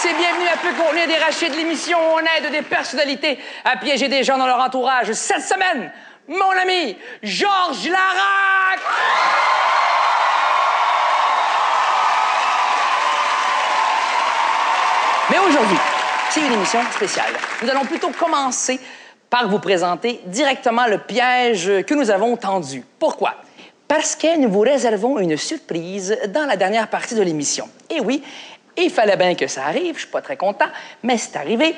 tous et bienvenue à Peu contenir des rachis de l'émission où on aide des personnalités à piéger des gens dans leur entourage. Cette semaine, mon ami Georges Larac! Mais aujourd'hui, c'est une émission spéciale. Nous allons plutôt commencer par vous présenter directement le piège que nous avons tendu. Pourquoi? Parce que nous vous réservons une surprise dans la dernière partie de l'émission. Et oui, il fallait bien que ça arrive, je suis pas très content, mais c'est arrivé.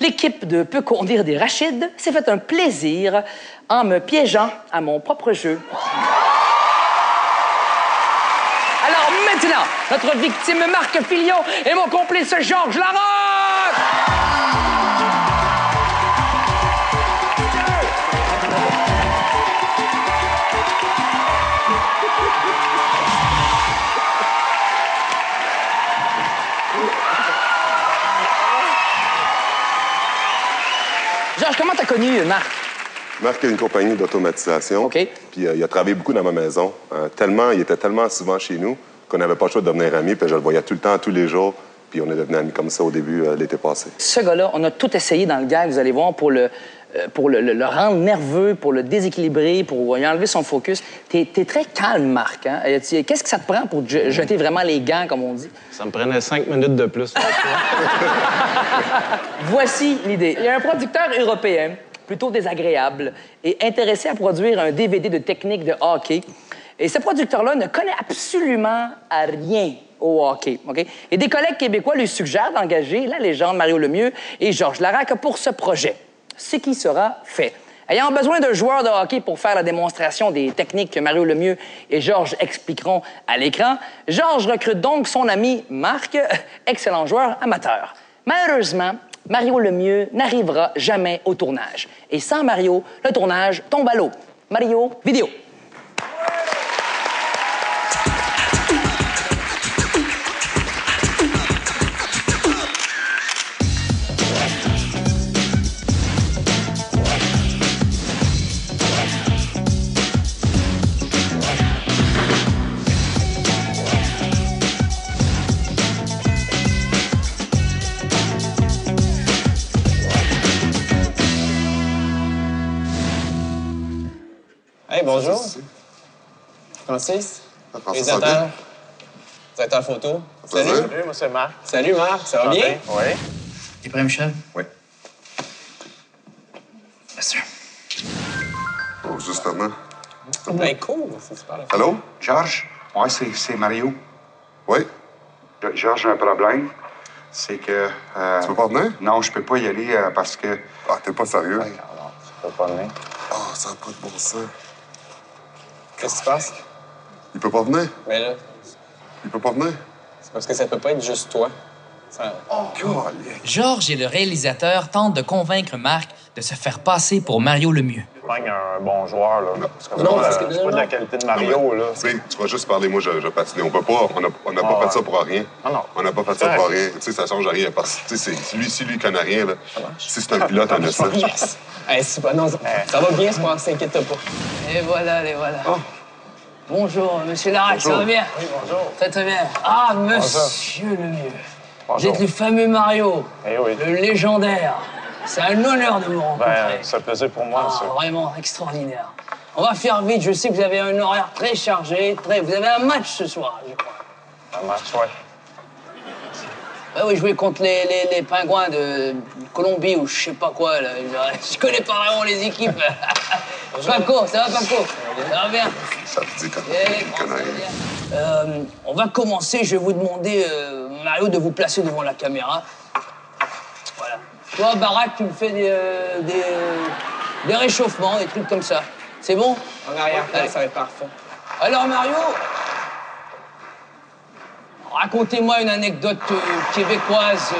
L'équipe de Peu conduire des Rachides s'est fait un plaisir en me piégeant à mon propre jeu. Alors maintenant, notre victime Marc Filion et mon complice Georges Larac! Georges, comment t'as connu Marc? Marc a une compagnie d'automatisation. OK. Puis il a travaillé beaucoup dans ma maison. Il était tellement souvent chez nous qu'on n'avait pas le choix de devenir amis. Puis je le voyais tout le temps, tous les jours. Puis on est devenus amis comme ça au début l'été passé. Ce gars-là, on a tout essayé dans le gag, vous allez voir, pour le rendre nerveux, pour le déséquilibrer, pour lui enlever son focus. T'es très calme, Marc. Hein? Qu'est-ce que ça te prend pour jeter vraiment les gants, comme on dit? Ça me prenait 5 minutes de plus. Voici l'idée. Il y a un producteur européen, plutôt désagréable, et intéressé à produire un DVD de technique de hockey. Et ce producteur-là ne connaît absolument à rien au hockey. OK? Et des collègues québécois lui suggèrent d'engager la légende Mario Lemieux et Georges Larac pour ce projet. Ce qui sera fait. Ayant besoin de joueurs de hockey pour faire la démonstration des techniques que Mario Lemieux et Georges expliqueront à l'écran, Georges recrute donc son ami Marc, excellent joueur amateur. Malheureusement, Mario Lemieux n'arrivera jamais au tournage. Et sans Mario, le tournage tombe à l'eau. Mario, vidéo. Hey, bonjour. Francis, réalisateur, directeur photo. Salut. Salut, moi c'est Marc. Salut, Marc. Ça va bien? Oui. T'es prêt, Michel? Oui. Bien sûr. Oh, justement. Ben, cool. C'est super. Allô? Georges? Oui, c'est Mario. Oui? Georges, j'ai un problème. C'est que... Tu peux pas venir? Non, je peux pas y aller parce que... Ah, t'es pas sérieux? Non, tu peux pas venir. Ah, ça n'a pas de bon sens. Qu'est-ce qui se passe? Il peut pas venir? Mais là, Il peut pas venir? c'est parce que ça peut pas être juste toi. Ça... Georges et le réalisateur tentent de convaincre Marc de se faire passer pour Mario Lemieux. Pogne un bon joueur, là. Parce que Non, moi, parce que- c'est pas de la qualité de Mario, là. Tu sais, tu vas juste parler, moi, je patine. On peut pas, on n'a pas fait ça pour rien. Ah non. On n'a pas fait ça pour rien. Tu sais, ça change rien. Parce que, tu sais, si lui connaît rien, là, si c'est un pilote, on a ça. Yes! Hey, c'est pas... Non, ça va bien, c'est pas... S'inquiète pas. Et voilà, les voilà. Bonjour, monsieur Larac, ça va bien? Oui, bonjour. Très, très bien. Ah, monsieur Lemieux. Vous Bonjour. êtes le fameux Mario, Eh oui. le légendaire. C'est un honneur de vous rencontrer. Ben, c'est un plaisir pour moi, Ah, monsieur. vraiment extraordinaire. On va faire vite. Je sais que vous avez un horaire très chargé. Vous avez un match ce soir, je crois. Un match, ouais. Ah oui, jouer contre les pingouins de Colombie ou je sais pas quoi. Là. Je connais pas vraiment les équipes. Paco, ça va, Paco? Ça va bien? Ça te dit quand Eh, il connaît rien. on va commencer. Je vais vous demander, Mario, de vous placer devant la caméra. Voilà. Toi, Barack, tu me fais des réchauffements, des trucs comme ça. C'est bon? En arrière, Allez. ça va être parfait. Alors, Mario, racontez-moi une anecdote québécoise,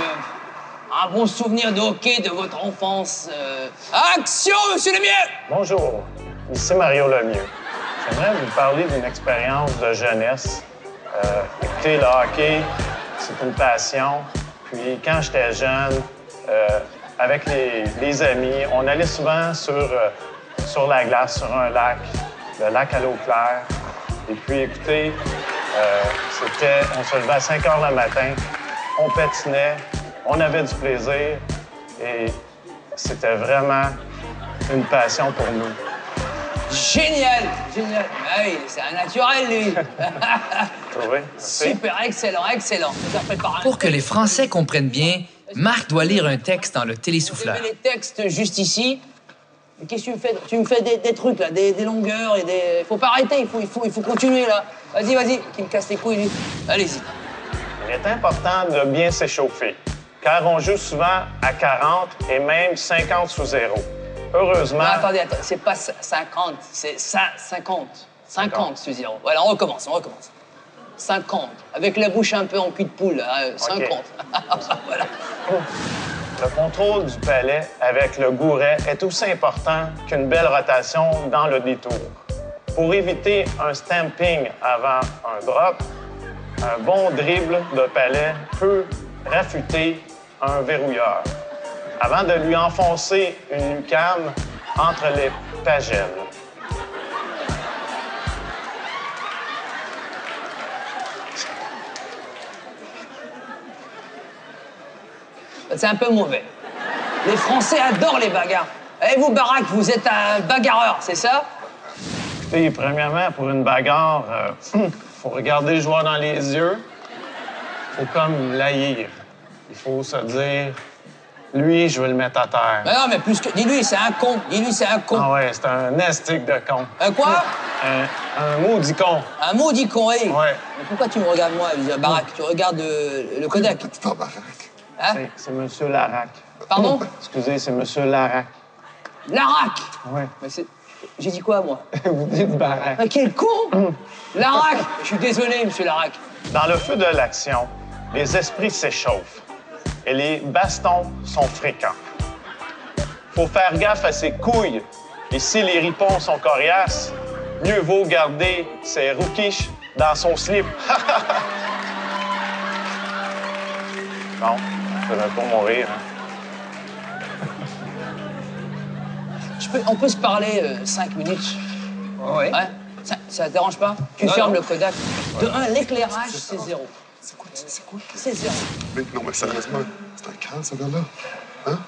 un bon souvenir de hockey de votre enfance. Action, monsieur Lemieux! Bonjour. Ici Mario Lemieux. J'aimerais vous parler d'une expérience de jeunesse. Écoutez, le hockey, c'est une passion. Puis quand j'étais jeune, avec les amis, on allait souvent sur la glace, sur un lac, le lac à l'eau claire. Et puis, écoutez, on se levait à 5 heures le matin, on patinait, On avait du plaisir et c'était vraiment une passion pour nous. Génial, génial. Ah oui, c'est un naturel, lui. Trouvé? Super, excellent, excellent. Ça prépare un Pour que texte. les Français comprennent bien, Marc doit lire un texte dans le Vous télésouffleur. avez les textes juste ici. Mais qu'est-ce que tu me fais? Tu me fais des trucs, là, des longueurs et des... Faut pas arrêter, il faut continuer, là. Vas-y, vas-y, qui me casse les couilles, lui. Allez-y. Il est important de bien s'échauffer, car on joue souvent à 40 et même 50 sous zéro. Heureusement... Non, attendez, c'est pas 50, c'est 50. 50 sous zéro. Voilà, on recommence. 50. Avec la bouche un peu en cul de poule, là, 50. Voilà. Le contrôle du palais avec le gouret est aussi important qu'une belle rotation dans le détour. Pour éviter un stamping avant un drop, un bon dribble de palais peut rafuter un verrouilleur avant de lui enfoncer une lucarne entre les pagelles. C'est un peu mauvais. Les Français adorent les bagarres. Et vous, Barack, vous êtes un bagarreur, c'est ça? Écoutez, premièrement, pour une bagarre, faut regarder le joueur dans les yeux. Faut comme l'haïr. Il faut se dire, lui, je vais le mettre à terre. Mais non, mais plus que... Dis-lui, c'est un con. Dis-lui, c'est un con. Ah ouais, c'est un estique de con. Un quoi? Un maudit con. Un maudit con, oui. Ouais. Mais pourquoi tu me regardes, moi, Barack? Tu regardes le Kodak. T'es en baraque. Hein? C'est Monsieur Larac. Pardon? Excusez, c'est Monsieur Larac. Larac! Ouais. Mais c'est... J'ai dit quoi, moi? Vous dites Barac. Ah, quel con! Larac! Je suis désolé, monsieur Larac. Dans le feu de l'action, les esprits s'échauffent et les bastons sont fréquents. Faut faire gaffe à ses couilles. Et si les ripons sont coriaces, mieux vaut garder ses rouquiches dans son slip. Bon, ça va pas mourir, hein? On peut se parler 5 minutes? Oui. Ouais? Ça te dérange pas? Tu fermes le Kodak. De un, l'éclairage, c'est zéro. C'est quoi? C'est zéro. Mais non, mais sérieusement, c'est un calme, ce gars-là. Hein?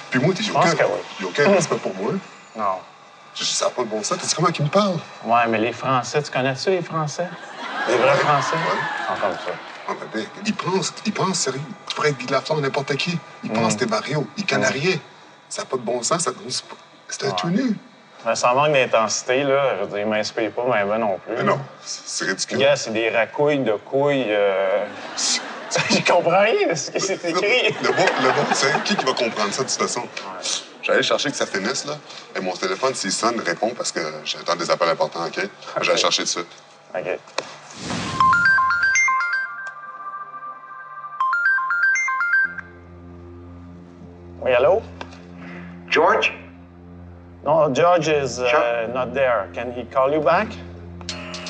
Puis moi, j'ai pense que oui. J'ai aucun respect pour moi. Non. Ça n'a pas de bon sens. T'as dit comment qu'il me parle? Ouais, mais les Français, tu connais-tu les Français? Les vrais Français? Ouais. Ils sont comme ça. Ah, ben, il pense, sérieux. Tu pourrais être Guy Lafleur, n'importe qui. Il pense que t'es Mario. Il connaît rien. Ça n'a pas de bon sens. C'est un tout nu. Mais ça manque d'intensité, là. Je veux dire, il m'inspire pas, mais ben non plus. Mais non, c'est ridicule. Gars, c'est des racouilles de couilles. Je comprends rien de ce que c'est écrit. Le bon, c'est qui va comprendre ça de toute façon? J'allais chercher que ça finisse, là. Et mon téléphone, s'il sonne, répond parce que j'attends des appels importants, OK? J'allais chercher de suite. OK. Oui, allô? George? No, George is not there. Can he call you back?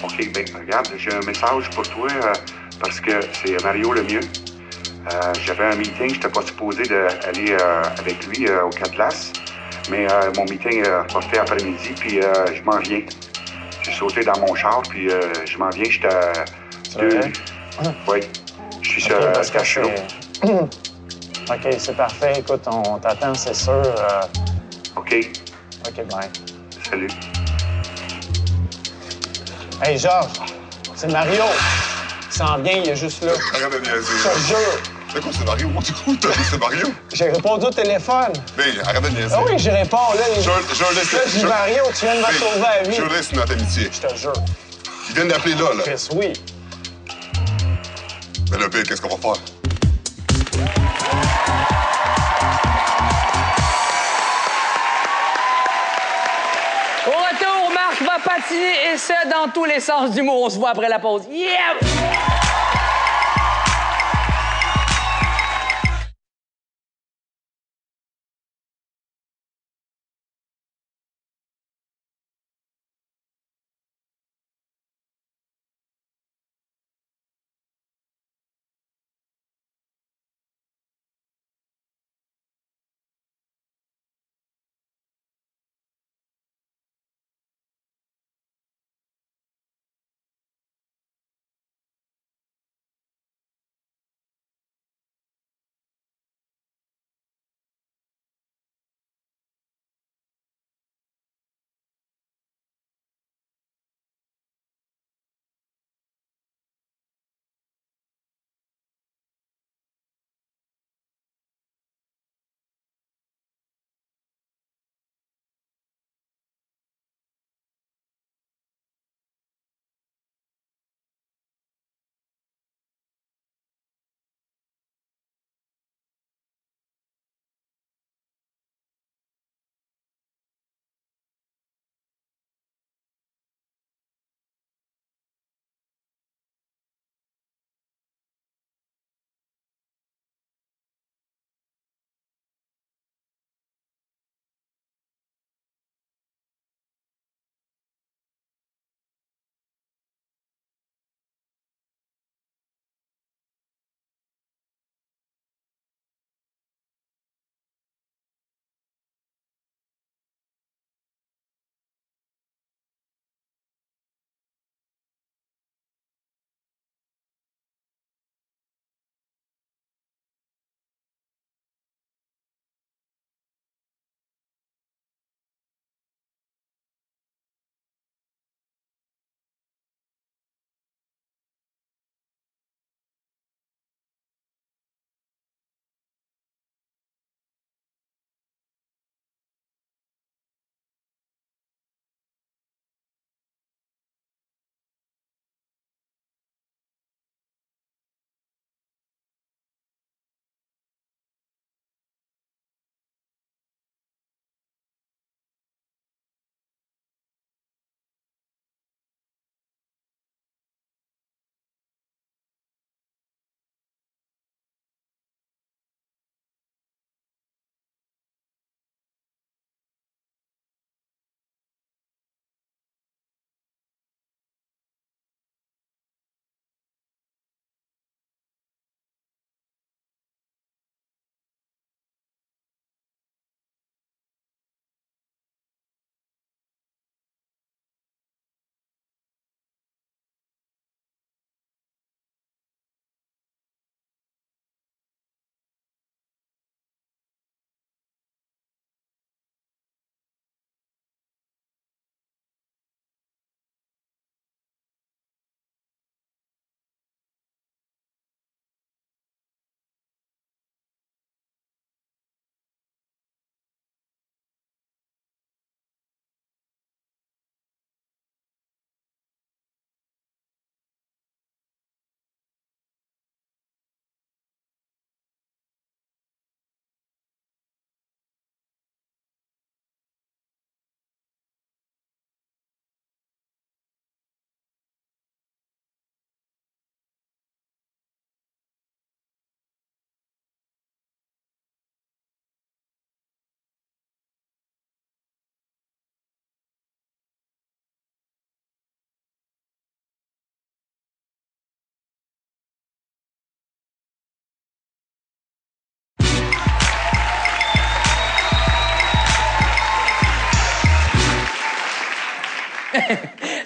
OK, bien, regarde, j'ai un message pour toi parce que c'est Mario Lemieux. J'avais un meeting, je n'étais pas supposé d'aller avec lui au Catlas, mais mon meeting est reporté après-midi, puis je m'en viens. J'ai sauté dans mon char, puis je m'en viens, j'étais à vrai? Oui, je suis sur OK, parce que Cachot. OK, c'est parfait. Écoute, on t'attend, c'est sûr. OK, OK, bye. salut. Hey, Georges, c'est Mario. Il s'en vient, il est juste là. Arrête de niaiser. Je te jure. C'est quoi, c'est Mario? Du coup, t'as dit c'est Mario? J'ai répondu au téléphone. Mais arrête de niaiser. Ah oui, j'y réponds, là. Je dis Mario, tu viens de me sauver la vie. Je laisse notre amitié. Je te jure. Il vient d'appeler là. Chris, oui. Mais le pire, qu'est-ce qu'on va faire? Au retour, Marc va patiner et ce, dans tous les sens du mot. On se voit après la pause. Yeah!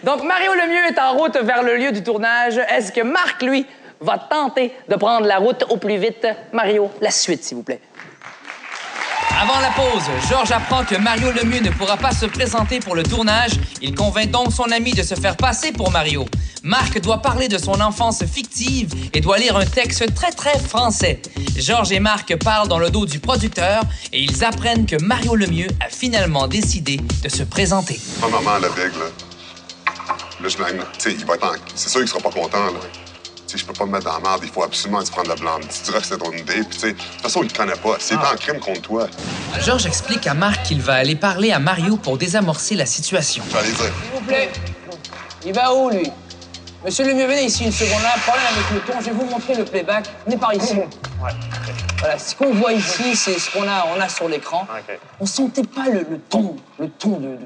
Donc, Mario Lemieux est en route vers le lieu du tournage. Est-ce que Marc, lui, va tenter de prendre la route au plus vite? Mario, la suite, s'il vous plaît. Avant la pause, Georges apprend que Mario Lemieux ne pourra pas se présenter pour le tournage. Il convainc donc son ami de se faire passer pour Mario. Marc doit parler de son enfance fictive et doit lire un texte très français. Georges et Marc parlent dans le dos du producteur et ils apprennent que Mario Lemieux a finalement décidé de se présenter. Ma maman, la bègue, là. Là, je m'aime. Tu sais, il va être c'est sûr qu'il sera pas content, là. Tu sais, je peux pas me mettre dans la merde. Il faut absolument se prendre la blâme. Tu diras que c'est ton idée, puis tu sais, de toute façon, il te connaît pas. C'est pas un crime contre toi. Georges explique à Marc qu'il va aller parler à Mario pour désamorcer la situation. Je vais aller dire. S'il vous plaît, il va où, lui? Monsieur Lemieux, venez ici une seconde. Là, problème avec le ton. Je vais vous montrer le playback. Venez par ici. Ouais. Voilà, ce qu'on voit ici, c'est ce qu'on a sur l'écran. OK. On sentait pas le ton de...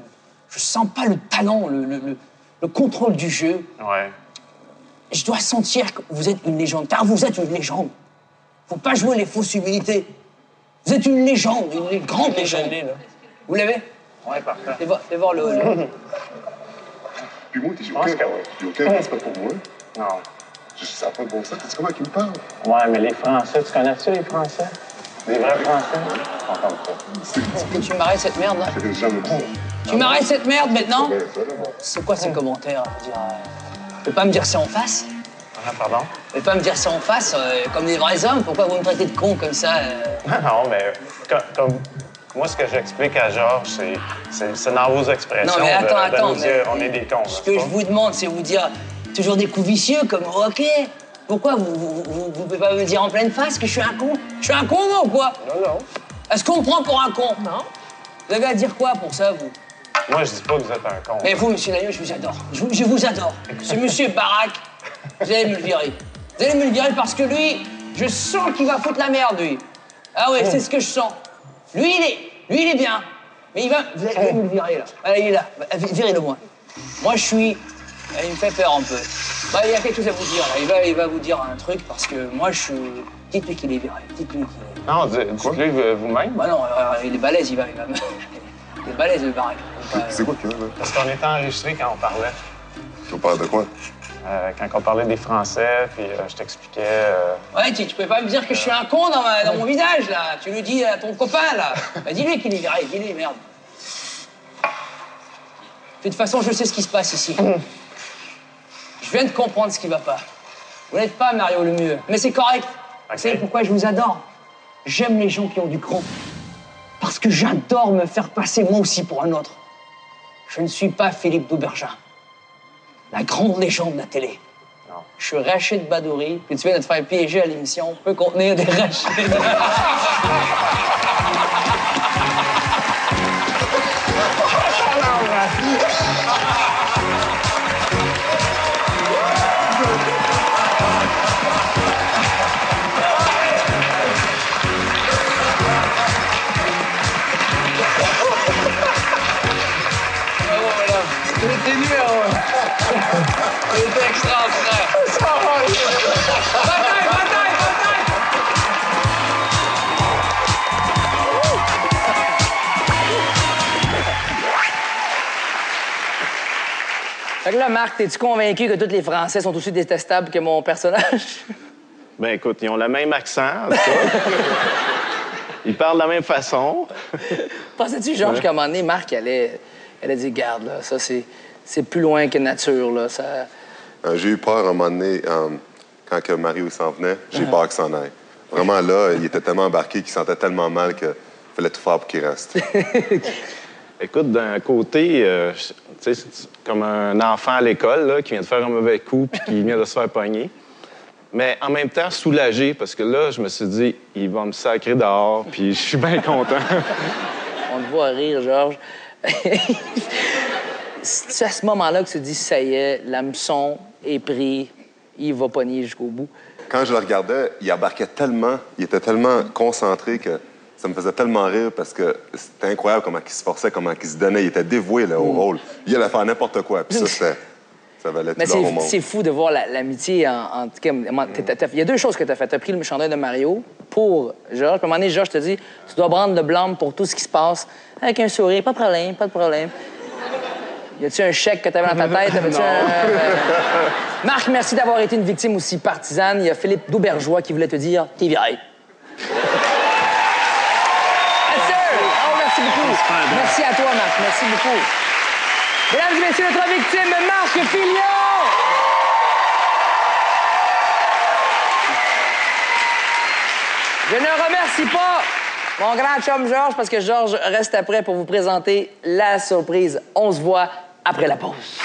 Je sens pas le talent, le contrôle du jeu. Ouais. Je dois sentir que vous êtes une légende, car vous êtes une légende. Faut pas jouer les fausses humilités. Vous êtes une légende, une grande légende. Vous l'avez? Ouais, parfait. Fais voir le... Puis moi, t'es pense que oui. J'ai aucun respect pour moi. Non. Ça n'a pas de bon sens. Tu sais comment il me parle? Ouais, mais les Français, tu connais-tu les Français? Les vrais Français? Ils sont comme ça. Tu m'arrêtes cette merde, là? J'ai jamais dit ça. Tu m'arrêtes cette merde, maintenant? Ben, ça, là, bon. C'est quoi ces commentaires? Je veux dire, tu peux pas me dire ça en face? Ah, pardon? Tu peux pas me dire ça en face, comme des vrais hommes? Pourquoi vous me traitez de con comme ça? Non, mais comme moi, ce que j'explique à Georges, c'est dans vos expressions. Non, mais attends, de nous dire on est des cons. Ce que je vous demande, c'est vous dire toujours des coups vicieux comme OK. Pourquoi vous pouvez pas me dire en pleine face que je suis un con? Je suis un con, moi, ou quoi? Non. Est-ce qu'on me prend pour un con? Non. Vous avez à dire quoi pour ça, vous? Moi, je dis pas que vous êtes un con. Mais vous, monsieur Lagnon, je vous adore. Je vous adore. Ce monsieur Barack, vous allez me le virer. Vous allez me le virer parce que lui, je sens qu'il va foutre la merde, lui. Ah ouais, c'est ce que je sens. Lui, il est bien. Mais il va... Vous allez me le virer, là. Allez, il est là. Virez-le, moi. Moi, je suis... Il me fait peur un peu. Bah, il y a quelque chose à vous dire, là. Il va vous dire un truc parce que moi, je suis... Dites-lui qu'il est viré. Dites-lui qu'il est... Non, dites-lui vous-même. Bah non, il est balèze, il va... Il est balèze, le Barack. C'est quoi qu'il y a, là? Parce qu'on était enregistrés quand on parlait. Tu parles de quoi? Quand on parlait des Français, puis je t'expliquais... Ouais, tu peux pas me dire que je suis un con dans mon visage, là. Tu le dis à ton copain, là. Bah, dis-lui qu'il est viré, dis-lui, merde. De toute façon, je sais ce qui se passe ici. Je viens de comprendre ce qui va pas. Vous n'êtes pas Mario Lemieux, mais c'est correct. Okay. Vous savez pourquoi je vous adore? J'aime les gens qui ont du cran. Parce que j'adore me faire passer moi aussi pour un autre. Je ne suis pas Philippe Daubergin, la grande légende de la télé. Non. Je suis Rachid Badouri, puis tu viens de te faire piéger à l'émission. Peut contenir des Rachid. C'était numéro 1. C'était extraordinaire. Bataille! Fait que là, Marc, t'es-tu convaincu que tous les Français sont aussi détestables que mon personnage? Ben écoute, ils ont le même accent, en tout cas. Ils parlent de la même façon. Pensais-tu, Georges, qu'à un moment donné, Marc, elle a dit, garde, là, ça, c'est plus loin que nature, là, ça... J'ai eu peur à un moment donné, quand que Mario s'en venait, j'ai peur qu'il s'en aille. Vraiment, là, il était tellement embarqué qu'il sentait tellement mal qu'il fallait tout faire pour qu'il reste. Écoute, d'un côté, tu sais, c'est comme un enfant à l'école là, qui vient de faire un mauvais coup puis qui vient de se faire pogner. Mais en même temps, soulagé, parce que là, je me suis dit, il va me sacrer dehors, puis je suis bien content. On te voit rire, Georges. C'est à ce moment-là que tu te dis, ça y est, l'hameçon est pris, il va pogner jusqu'au bout. Quand je le regardais, il embarquait tellement, il était tellement concentré que ça me faisait tellement rire parce que c'était incroyable comment il se forçait, comment il se donnait. Il était dévoué là, au rôle. Il allait faire n'importe quoi. Puis ça valait tout l'or au monde. C'est fou de voir l'amitié en tout cas. Il y a deux choses que tu as faites. Tu as pris le chandail de Mario pour Georges. Puis à un moment donné, Georges te dit, tu dois prendre le blâme pour tout ce qui se passe avec un sourire. Pas de problème, pas de problème. Y a-tu un chèque que t'avais dans ta tête? Avais-tu Marc, merci d'avoir été une victime aussi partisane. Il y a Philippe Daubergeois qui voulait te dire « T'es viré ». Merci beaucoup. Merci à toi, Marc. Merci beaucoup. Mesdames et messieurs, notre victime, Marc Filion! Je ne remercie pas mon grand chum Georges parce que Georges reste après pour vous présenter la surprise. On se voit après la pause.